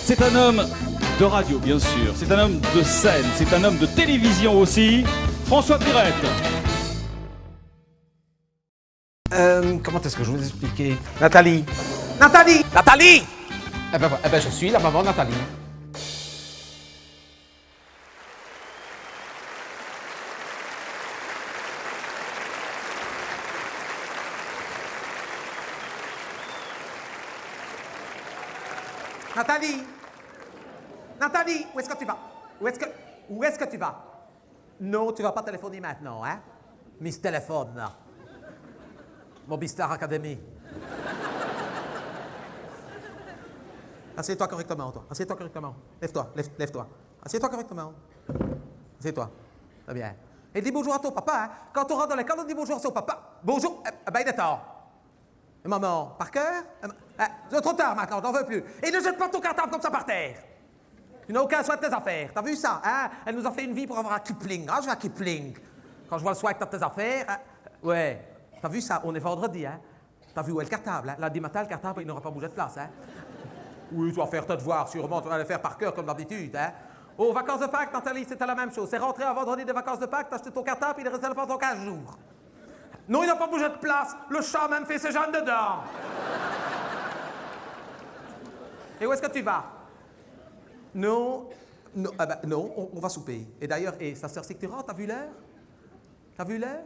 C'est un homme de radio, bien sûr. C'est un homme de scène. C'est un homme de télévision aussi. François Pirette. Comment est-ce que je vais vous expliquer? Nathalie! Nathalie! Nathalie! Eh ben, je suis la maman de Nathalie. Nathalie! Nathalie, où est-ce que tu vas? Où est-ce que tu vas? Non, tu vas pas téléphoner maintenant, hein? Miss Téléphone, là. Mobistar Academy. Assieds-toi correctement, toi. Assieds-toi correctement. Lève-toi, lève-toi. Assieds-toi correctement. Assieds-toi. Très bien. Et dis bonjour à ton papa, hein? Quand tu rentres dans l'école, on dit bonjour à son papa. Bonjour. Ben, il est tard. Et maman, par cœur? C'est trop tard maintenant, t'en veux plus. Et ne jette pas ton cartable comme ça par terre. Tu n'as aucun soin de tes affaires. T'as vu ça, hein? Elle nous a fait une vie pour avoir un Kipling. Ah, je vais à Kipling. Quand je vois le soin que t'as de tes affaires, hein? Ouais. T'as vu ça? On est vendredi, hein? T'as vu où est le cartable, hein? Lundi matin, le cartable, il n'aura pas bougé de place, hein? Oui, tu vas faire tes devoirs, sûrement. Tu vas les faire par cœur comme d'habitude, hein? Aux vacances de Pâques, Nathalie, c'était la même chose. C'est rentré en vendredi des vacances de Pâques, t'as acheté ton cartable, il est resté là pendant 15 jours. Non, il n'a pas bougé de place. Le chat a même fait ses jambes dedans. Et où est-ce que tu vas? Non, non, non, on va souper. Et d'ailleurs, sa sœur, c'est que tu rentres, t'as vu l'heure? T'as vu l'heure?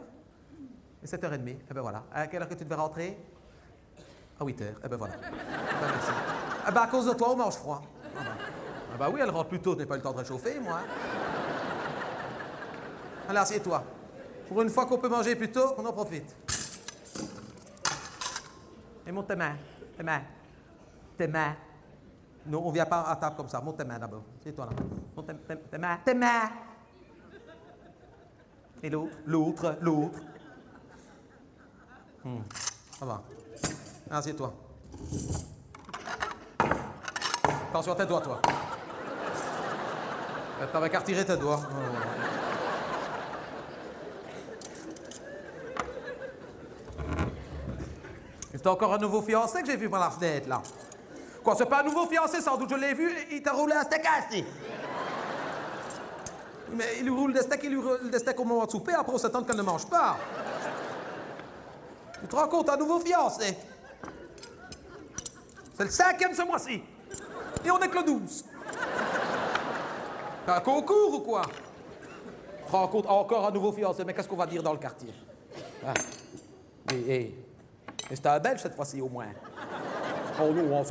7h30. Eh ben voilà. À quelle heure que tu devais rentrer? À 8h. Eh ben voilà. Ben merci. Eh ben à cause de toi, on mange froid. Ah ben oui, elle rentre plus tôt, je n'ai pas eu le temps de réchauffer, moi. Allez, assieds-toi. Pour une fois qu'on peut manger plus tôt, on en profite. Et monte tes mains. Tes mains. Tes mains. Non, on ne vient pas à table comme ça. Monte tes mains d'abord. Assieds-toi là. Monte tes mains. Tes mains. Et l'autre. L'autre. Ça va. Assieds-toi. Attention à tes doigts, toi. T'avais qu'à retirer tes doigts. C'est encore un nouveau fiancé que j'ai vu par la fenêtre, là. Quoi, c'est pas un nouveau fiancé, sans doute, je l'ai vu, il t'a roulé un steak assis. Mais il lui roule des steaks au moment de souper, après on s'attend qu'elle ne mange pas. Tu te rends compte, un nouveau fiancé? C'est le 5e ce mois-ci. Et on est que le 12. T'as un concours ou quoi? Tu te rends compte, encore un nouveau fiancé, mais qu'est-ce qu'on va dire dans le quartier? Ah. Et c'est un Belge cette fois-ci au moins. Oh non,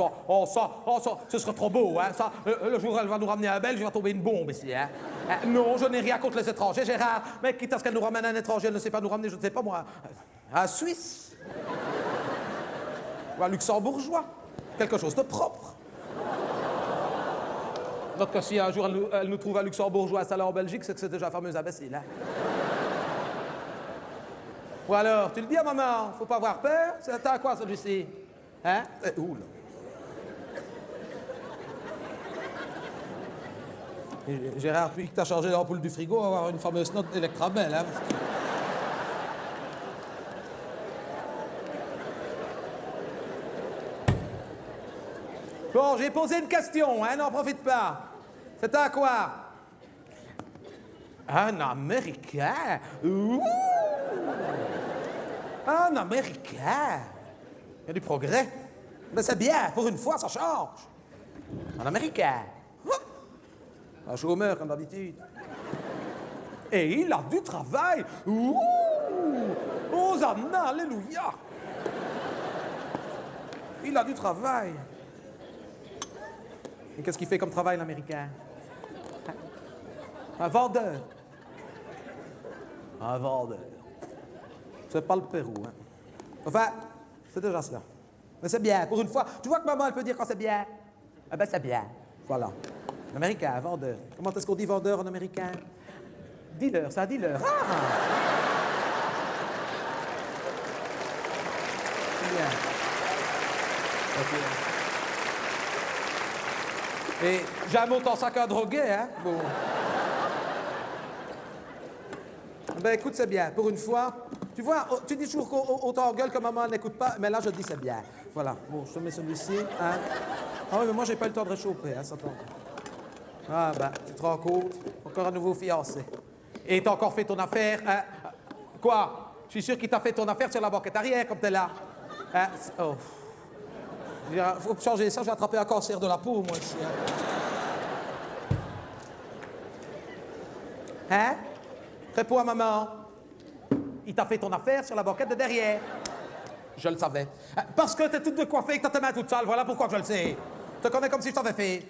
ce serait trop beau, hein, ça. Le jour où elle va nous ramener un Belge, il va tomber une bombe ici, hein. Non, je n'ai rien contre les étrangers, Gérard. Mais quitte à ce qu'elle nous ramène un étranger, elle ne sait pas nous ramener, je ne sais pas moi, un Suisse. Ou un luxembourgeois. Quelque chose de propre. D'autre que si un jour elle nous trouve un luxembourgeois installé en Belgique, c'est que c'est déjà un fameux imbécile, hein. Ou alors, tu le dis à maman, faut pas avoir peur, c'est à quoi celui-ci? Hein? Ouh là. Gérard, depuis que t'as changé l'ampoule du frigo, on va avoir une fameuse note d'Electrabel, hein? Bon, j'ai posé une question, hein, n'en profite pas. C'est à quoi? Un Américain? Ouh! Un Américain! Il y a du progrès. Mais c'est bien, pour une fois, ça change. Un Américain. Un chômeur, comme d'habitude. Et il a du travail. Ouh! Hosanna, alléluia! Il a du travail. Et qu'est-ce qu'il fait comme travail, l'Américain? Un vendeur. Un vendeur. C'est pas le Pérou, hein. Enfin, c'est déjà cela. Mais c'est bien, pour une fois. Tu vois que maman, elle peut dire quand c'est bien? Eh ben, c'est bien. Voilà. Américain, vendeur. Comment est-ce qu'on dit vendeur en américain? Dealer, c'est un dealer. Ah! C'est bien. Ok. Et j'ai un montant sac à droguer, hein? Bon. Ben écoute, c'est bien. Pour une fois, tu vois, tu dis toujours qu'on t'engueule que maman n'écoute pas, mais là, je dis c'est bien. Voilà. Bon, je te mets celui-ci, hein? Ah oui, mais moi, j'ai pas eu le temps de réchauffer, hein, ça tombe. Ah ben, tu te rends compte? Encore un nouveau fiancé. Et t'as encore fait ton affaire, hein? Quoi? Je suis sûr qu'il t'a fait ton affaire sur la banquette arrière, comme t'es là. Hein? Oh. Il faut changer ça, je vais attraper un cancer de la peau, moi, ici. Hein? Réponds à maman. Il t'a fait ton affaire sur la banquette de derrière. Je le savais. Parce que t'es toute décoiffée et que t'as tes mains toutes sales, voilà pourquoi je le sais. Je te connais comme si je t'avais fait.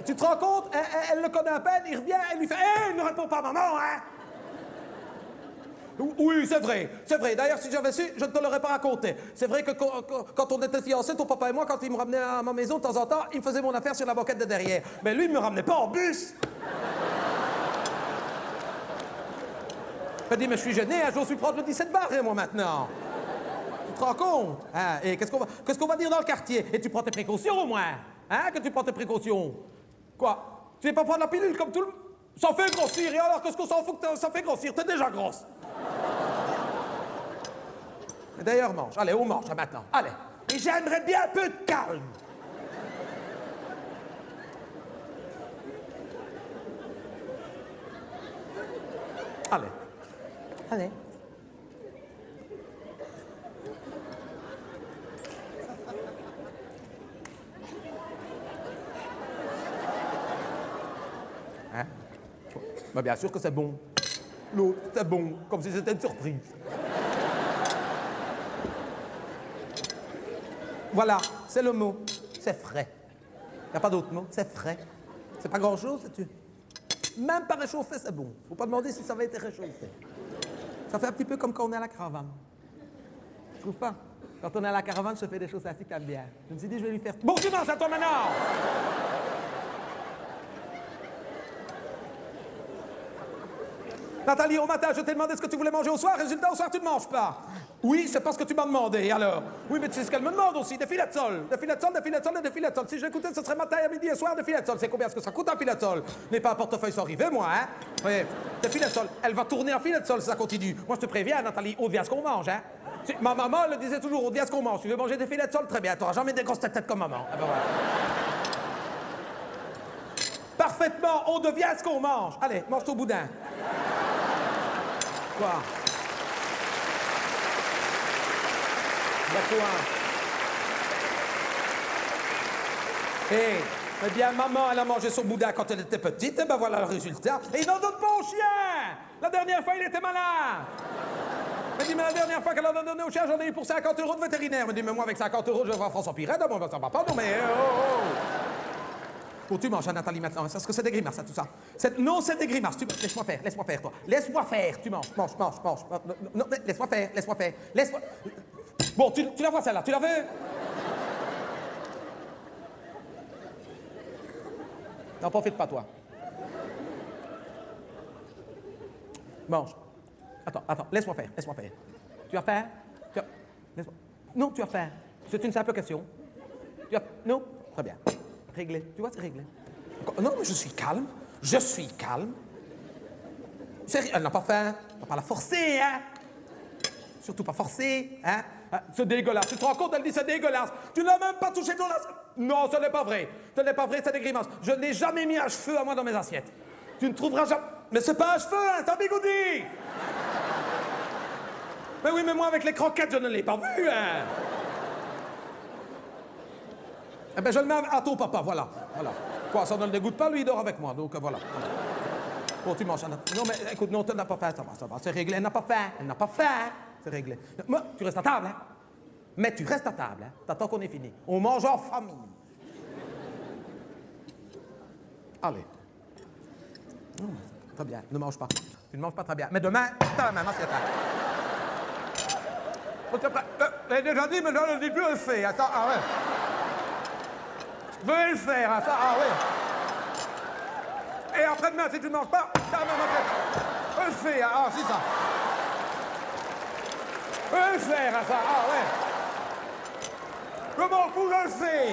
Tu te rends compte? Elle le connaît à peine, il revient, elle lui fait « Hé, ne réponds pas à maman, hein! » Oui, c'est vrai, c'est vrai. D'ailleurs, si j'avais su, je ne te l'aurais pas raconté. C'est vrai que quand on était fiancés, ton papa et moi, quand il me ramenait à ma maison de temps en temps, il me faisait mon affaire sur la banquette de derrière. Mais lui, il me ramenait pas en bus. Je me dis, mais je suis gêné, hein, j'ose lui prendre le 17 barres, moi, maintenant. Tu te rends compte? Hein? Et qu'est-ce qu'on va dire dans le quartier? Et tu prends tes précautions, au moins? Hein, que tu prends tes précautions? Quoi? Tu ne vas pas prendre la pilule comme tout le monde? Ça fait grossir, et alors qu'est-ce qu'on s'en fout que ça fait grossir? T'es déjà grosse. Et d'ailleurs, mange. Allez, on mange maintenant. Allez. Et j'aimerais bien un peu de calme. Allez. Allez. Hein? Bah, bien sûr que c'est bon. L'autre, c'est bon, comme si c'était une surprise. Voilà, c'est le mot. C'est frais. Il n'y a pas d'autre mot, c'est frais. C'est pas grand-chose, sais-tu? Même pas réchauffé, c'est bon. Faut pas demander si ça avait été réchauffé. Ça fait un petit peu comme quand on est à la caravane. Je trouve pas? Quand on est à la caravane, je fais des choses assez que t'aimes bien. Je me suis dit, je vais lui faire... Bon, tu manges à toi maintenant! Nathalie, au matin, je t'ai demandé ce que tu voulais manger au soir. Résultat, au soir, tu ne manges pas. Oui, c'est parce que tu m'as demandé, alors. Oui, mais tu sais ce qu'elle me demande aussi, des filets de sol. Des filets de sol, des filets de sol et des filets de sol. Si j'écoutais, ce serait matin, à midi et soir, des filets de sol. C'est combien est-ce que ça coûte un filet de sol? N'est pas un portefeuille sans rivet, moi, hein? Oui, des filets de sol. Elle va tourner en filet de sol si ça continue. Moi, je te préviens, Nathalie, on devient ce qu'on mange, hein? Ma maman, elle le disait toujours, on devient ce qu'on mange. Tu veux manger des filets de sol? Très bien, t'auras jamais des grosses têtes comme maman. Ah ben voilà. Parfaitement, on devient ce qu'on mange. Allez, mange ton boudin. Quoi? D'accord. Eh bien, maman, elle a mangé son boudin quand elle était petite, et ben voilà le résultat. Et il n'en donne pas au chien! La dernière fois, il était malin! Elle dit, mais la dernière fois qu'elle en a donné au chien, j'en ai eu pour 50 € de vétérinaire. Elle me dit, mais moi, avec 50 € je vais voir François Pirette. Bon, ben, ça va pas, non, mais... Oh, tu manges, hein, Nathalie, maintenant. Est-ce que c'est des grimaces, ça, tout ça? Non, c'est des grimaces. Laisse-moi faire, toi. Laisse-moi faire. Tu manges. Non, laisse-moi faire. Bon, tu la vois, celle-là. Tu la veux? N'en profite pas, toi. Mange. Attends, laisse-moi faire. Tu as faim? Laisse-moi. Non, tu as faim. C'est une simple question. Non? Très bien. Réglé. Tu vois, c'est réglé. Non, mais je suis calme. Elle n'a pas faim. On va pas la forcer, hein? Surtout pas forcer, hein? C'est dégueulasse. Tu te rends compte? Elle dit c'est dégueulasse. Tu n'as même pas touché ton assiette. Non, ce n'est pas vrai. C'est des grimaces. Je n'ai jamais mis un cheveu à moi dans mes assiettes. Tu ne trouveras jamais... Mais c'est pas un cheveu, hein, c'est un bigoudi! Mais oui, mais moi, avec les croquettes, je ne l'ai pas vu, hein! Eh bien, je le mets à ton papa, voilà. Quoi, ça ne le dégoûte pas, lui, il dort avec moi, donc voilà. Bon, tu manges, non, mais écoute, non, tu n'as pas faim, ça va, c'est réglé, elle n'a pas faim, c'est réglé. Moi, tu restes à table, hein? Mais tu restes à table, hein? T'attends qu'on ait fini. On mange en famille. Allez. Très bien, ne mange pas. Tu ne manges pas très bien. Mais demain, t'as la même assiette. Je l'ai déjà dit, mais je ne le dis plus, je le fais. Attends, ah ouais. Je vais le faire, hein, ça, ah ouais. Et après-demain, si tu ne manges pas, t'as la même assiette. Je le fais, ah, c'est ça. Je vais le faire, hein, ça, ah ouais. Je m'en fous, je le fais.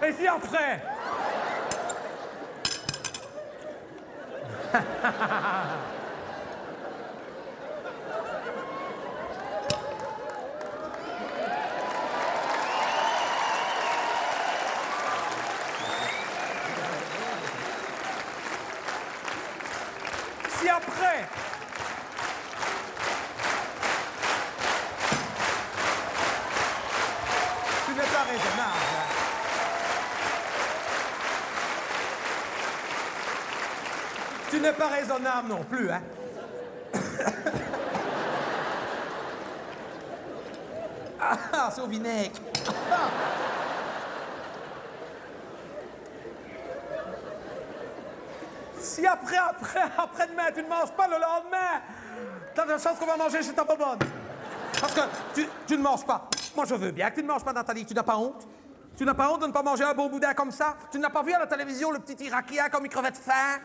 Et si après... après... Tu n'es pas raisonnable, hein. Tu n'es pas raisonnable non plus, hein. Ah, c'est au vinaigre. Si après-demain, tu ne manges pas le lendemain, t'as de la chance qu'on va manger chez ta bonbonne. Parce que tu ne manges pas. Moi, je veux bien que tu ne manges pas, Nathalie. Tu n'as pas honte? Tu n'as pas honte de ne pas manger un bon boudin comme ça? Tu n'as pas vu à la télévision le petit Irakien comme il crevait de faim?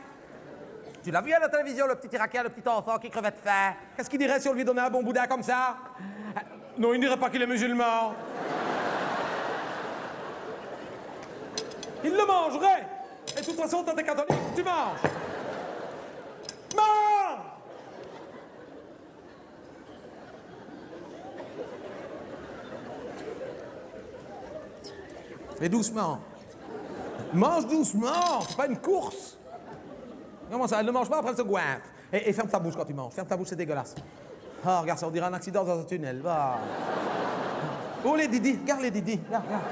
Tu l'as vu à la télévision, le petit Irakien, le petit enfant qui crevait de faim? Qu'est-ce qu'il dirait si on lui donnait un bon boudin comme ça? Non, il ne dirait pas qu'il est musulman. Il le mangerait. Et de toute façon, quand t'es catholique, tu manges. Mange! Et doucement. Mange doucement, c'est pas une course. Comment ça? Elle ne mange pas, après elle se goinfre. Et ferme ta bouche quand tu manges. Ferme ta bouche, c'est dégueulasse. Ah, regarde ça, on dirait un accident dans un tunnel. Va. Oh, les didis, regarde les didis. Regarde, regarde.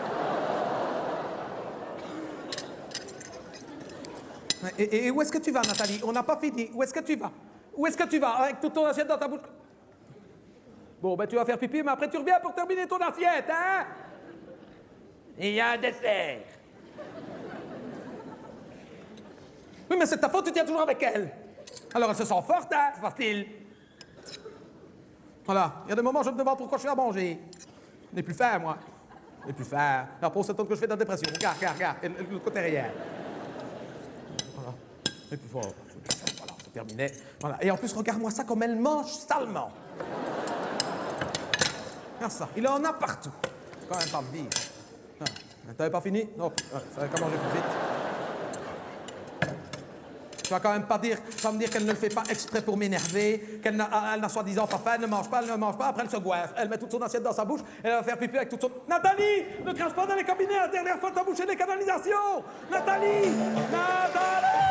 Et où est-ce que tu vas, Nathalie? On n'a pas fini. Où est-ce que tu vas? Où est-ce que tu vas? Avec toute ton assiette dans ta bouche? Bon, ben tu vas faire pipi, mais après tu reviens pour terminer ton assiette, hein? Et il y a un dessert. Oui, mais c'est ta faute, tu tiens toujours avec elle. Alors elle se sent forte, hein? C'est facile. Voilà. Il y a des moments où je me demande pourquoi je fais à manger. Je n'ai plus faim, moi. Je n'ai plus faim. Alors pour ce temps que je fais de la dépression. Regarde, regarde, regarde. Et le côté rien. Voilà. Et puis voilà, c'est terminé. Voilà. Et en plus, regarde-moi ça comme elle mange salement. Regarde ça. Il en a partout. C'est quand même pas me dire. Ah. T'avais pas fini? Non. Ça va quand manger plus vite. Tu vas quand même pas me dire qu'elle ne le fait pas exprès pour m'énerver, qu'elle n'a soi-disant pas faim, elle ne mange pas, après elle se goinfre. Elle met toute son assiette dans sa bouche, elle va faire pipi avec toute son... Nathalie! Ne crache pas dans les cabinets, la dernière fois t'as bouché les canalisations! Nathalie! Nathalie!